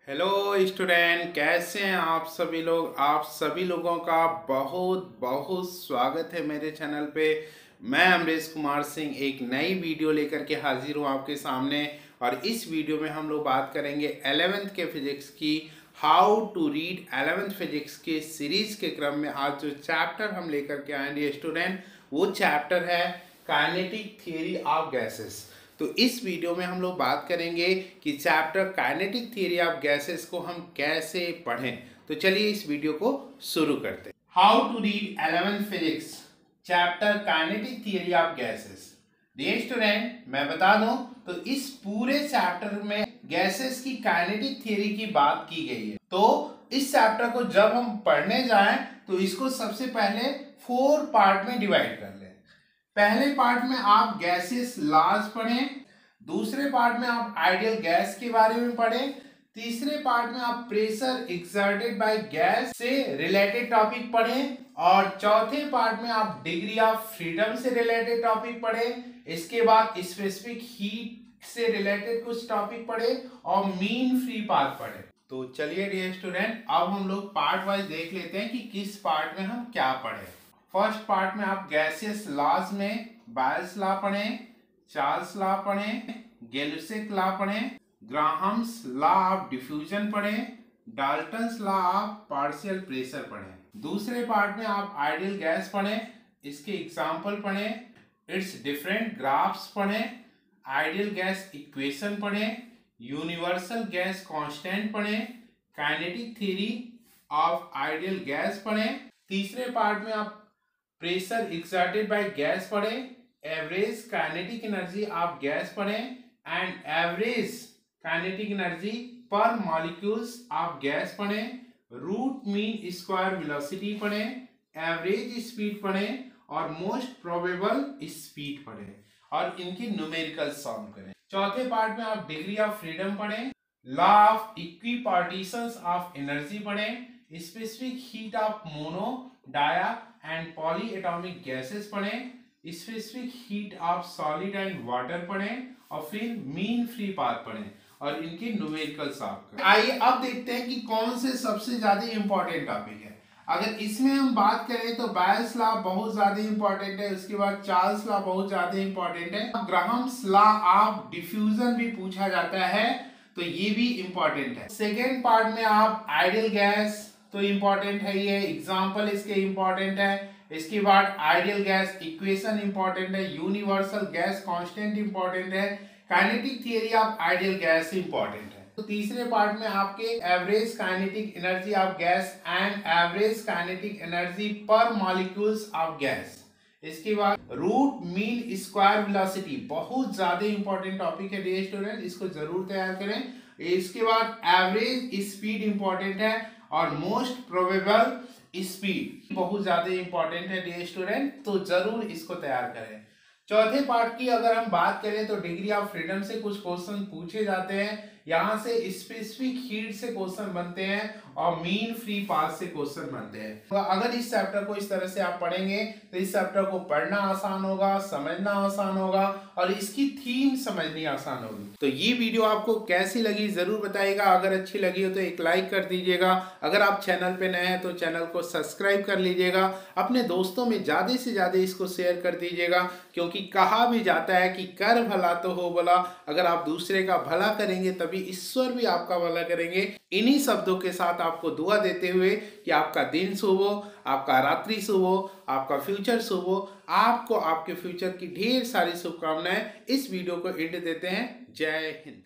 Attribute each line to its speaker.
Speaker 1: Hello student, कैसे हैं आप सभी लोग। आप सभी लोगों का बहुत बहुत स्वागत है मेरे चैनल पे। मैं अमरीश कुमार सिंह एक नई वीडियो लेकर के हाजिर हूँ आपके सामने। और इस वीडियो में हम लोग बात करेंगे 11th के फिजिक्स की। How to read 11th physics के सीरीज के क्रम में आज जो चैप्टर हम लेकर के आएंगे स्टूडेंट, वो चैप्टर है काइनेटिक थ्योरी ऑफ गैसेस। तो इस वीडियो में हम लोग बात करेंगे कि chapter kinetic theory of gases को हम कैसे पढ़ें। तो चलिए इस वीडियो को शुरू करते हैं। How to read 11th physics chapter kinetic theory of gases. Dear student, मैं बता दूं तो इस पूरे चैप्टर में गैसेस की काइनेटिक थ्योरी की बात की गई है। तो इस चैप्टर को जब हम पढ़ने जाएं तो इसको सबसे पहले 4 पार्ट में डिवाइड कर लें। पहले पार्ट में आप गैसेस लॉज पढ़ें, दूसरे पार्ट में आप आइडियल गैस के बारे में पढ़ें, तीसरे पार्ट में आप प्रेशर एक्सर्टेड बाय गैस से रिलेटेड टॉपिक पढ़ें, और चौथे पार्ट में आप डिग्री ऑफ फ्रीडम से रिलेटेड टॉपिक पढ़ें। इसके बाद स्पेसिफिक हीट से रिलेटेड कुछ टॉपिक पढ़ें और मीन फ्री पाथ पढ़ें। तो चलिए डियर स्टूडेंट, अब हम लोग पार्ट वाइज देख लेते हैं कि किस पार्ट में हम क्या पढ़ें। फर्स्ट पार्ट में आप गैसियस लॉज में बायल्स लॉ पढ़ें, चार्ल्स लॉ पढ़ें, गैलुसिक लॉ पढ़ें, ग्राहम्स लॉ ऑफ डिफ्यूजन पढ़ें, Dalton's law of partial pressure पढ़ें। दूसरे पार्ट में आप आइडियल गैस पढ़ें, इसके एग्जाम्पल पढ़ें, इट्स डिफरेंट ग्राफ्स पढ़ें, आइडियल गैस इक्वेशन पढ़ें, यूनिवर्सल गैस कांस्टेंट पढ़ें, kinetic theory of ideal gas पढ़ें। तीसरे पार्ट में आप प्रेशर एक्सर्टेड बाय गैस पढ़ें, average kinetic energy of gas पढ़ें एंड एवरेज काइनेटिक एनर्जी पर मॉलिक्यूल्स ऑफ गैस पढ़ें, रूट मीन स्क्वायर वेलोसिटी पढ़ें, एवरेज स्पीड पढ़ें और मोस्ट प्रोबेबल स्पीड पढ़ें और इनकी न्यूमेरिकल सॉल्व करें। चौथे पार्ट में आप डिग्री ऑफ फ्रीडम पढ़ें, law of equipartitions of energy पढ़ें, specific heat of mono, dia and poly atomic gases पढ़ें, specific heat of solid and water पढ़ें और फिर मीन फ्री पाथ पढ़ें और इनके न्यूमेरिकल सॉल्व करें। आइए अब देखते हैं कि कौन से सबसे ज्यादा इंपॉर्टेंट टॉपिक है। अगर इसमें हम बात करें तो बायल्स लॉ बहुत ज्यादा इंपॉर्टेंट है, उसके बाद चार्ल्स लॉ बहुत ज्यादा इंपॉर्टेंट है, ग्राहम्स लॉ ऑफ डिफ्यूजन भी पूछा जाता है तो ये भी इंपॉर्टेंट है। सेकेंड पार्ट में आप आइडियल गैस तो इंपॉर्टेंट है, ये एग्जाम्पल इसके इंपॉर्टेंट है। इसके बाद आइडियल गैस इक्वेशन इंपॉर्टेंट है, यूनिवर्सल गैस कांस्टेंट इंपॉर्टेंट है, kinetic theory of ideal gas important है। तो तीसरे पार्ट में आपके average kinetic energy of gas and average kinetic energy पर मॉलिक्यूल्स ऑफ गैस। इसके बाद रूट मीन स्क्वायर वेलोसिटी बहुत ज्यादा इंपॉर्टेंट टॉपिक है डियर स्टूडेंट, इसको जरूर तैयार करें। इसके बाद एवरेज स्पीड इंपॉर्टेंट है और मोस्ट प्रोबेबल स्पीड बहुत ज्यादा इंपॉर्टेंट है डियर स्टूडेंट, तो जरूर इसको तैयार करें। चौथे पार्ट की अगर हम बात करें तो डिग्री ऑफ फ्रीडम से कुछ क्वेश्चन पूछे जाते हैं, यहाँ से स्पेसिफिक हीट से क्वेश्चन बनते हैं और मीन फ्री पाथ से क्वेश्चन बनते हैं। तो अगर इस चैप्टर को इस तरह से आप पढ़ेंगे तो इस चैप्टर को पढ़ना आसान होगा, समझना आसान होगा और इसकी थीम समझनी आसान होगी। तो ये वीडियो आपको कैसी लगी जरूर बताइएगा। अगर अच्छी लगी हो तो एक लाइक कर दीजिएगा। अगर आप चैनल पे नए हैं तो चैनल को सब्सक्राइब कर लीजिएगा। अपने दोस्तों में ज्यादा से ज्यादा इसको शेयर कर दीजिएगा, क्योंकि कहा भी जाता है कि कर भला तो हो भला। अगर आप दूसरे का भला करेंगे तभी ईश्वर भी आपका भला करेंगे। इन्हीं शब्दों के साथ आपको दुआ देते हुए कि आपका दिन शुभ हो, आपका रात्रि शुभ हो, आपका फ्यूचर शुभ हो, आपको आपके फ्यूचर की ढेर सारी शुभकामनाएं। इस वीडियो को एंड देते हैं। जय हिंद।